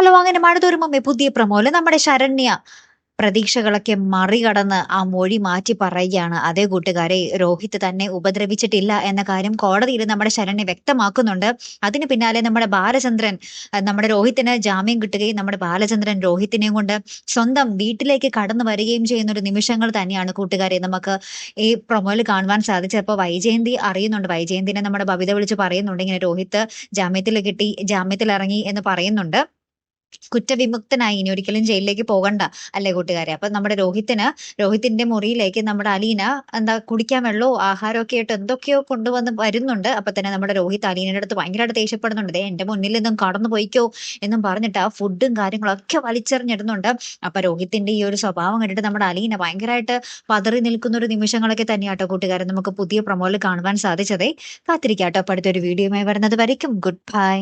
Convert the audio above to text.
Hello, അങ്ങനെ മഴ തോരുമ്പം പുതിയ പ്രൊമോയില് നമ്മുടെ ശരണ്യ പ്രതീക്ഷകളൊക്കെ മറികടന്ന് ആ മൊഴി മാറ്റി പറയുകയാണ്. അതേ കൂട്ടുകാരെ, രോഹിത് തന്നെ ഉപദ്രവിച്ചിട്ടില്ല എന്ന കാര്യം കോടതിയിൽ നമ്മുടെ ശരണ്യ വ്യക്തമാക്കുന്നുണ്ട്. അതിന് പിന്നാലെ നമ്മുടെ ബാലചന്ദ്രൻ നമ്മുടെ രോഹിത്തിന് ജാമ്യം കിട്ടുകയും നമ്മുടെ ബാലചന്ദ്രൻ രോഹിത്തിനെയും കൊണ്ട് സ്വന്തം വീട്ടിലേക്ക് കടന്നു വരികയും ചെയ്യുന്ന ഒരു നിമിഷങ്ങൾ തന്നെയാണ് കൂട്ടുകാരെ നമുക്ക് ഈ പ്രൊമോയിൽ കാണുവാൻ സാധിച്ചത്. അപ്പോൾ വൈജയന്തി അറിയുന്നുണ്ട്. വൈജയന്തിനെ നമ്മുടെ ബബിത വിളിച്ച് പറയുന്നുണ്ട്, ഇങ്ങനെ രോഹിത് ജാമ്യത്തിൽ കിട്ടി, ജാമ്യത്തിൽ ഇറങ്ങി എന്ന് പറയുന്നുണ്ട്. കുറ്റവിമുക്തനായി, ഇനി ഒരിക്കലും ജയിലിലേക്ക് പോകണ്ട അല്ലേ കൂട്ടുകാരെ. അപ്പൊ നമ്മുടെ രോഹിത്തിന്റെ മുറിയിലേക്ക് നമ്മുടെ അലീന എന്താ കുടിക്കാൻ വെള്ളമോ ആഹാരമോ ഒക്കെ ആയിട്ട് എന്തൊക്കെയോ കൊണ്ടുവന്ന് വരുന്നുണ്ട്. അപ്പൊ തന്നെ നമ്മുടെ രോഹിത് അലീനയുടെ അടുത്ത് ഭയങ്കരമായിട്ട് ദേഷ്യപ്പെടുന്നുണ്ട്. ദേ എന്റെ മുന്നിൽ നിന്നും കടന്നു പോയിക്കോ എന്നും പറഞ്ഞിട്ട് ആ ഫുഡും കാര്യങ്ങളൊക്കെ വലിച്ചെറിഞ്ഞിടുന്നുണ്ട്. അപ്പൊ രോഹിത്തിന്റെ ഈ ഒരു സ്വഭാവം കണ്ടിട്ട് നമ്മുടെ അലീന ഭയങ്കരമായിട്ട് പതറി നിൽക്കുന്ന ഒരു നിമിഷങ്ങളൊക്കെ തന്നെയാട്ടോ കൂട്ടുകാരെ നമുക്ക് പുതിയ പ്രൊമോയിൽ കാണുവാൻ സാധിച്ചതേ. കാത്തിരിക്കാട്ടോ അപ്പൊ അടുത്തൊരു വീഡിയോയുമായി വരുന്നത് വരയ്ക്കും. Good bye.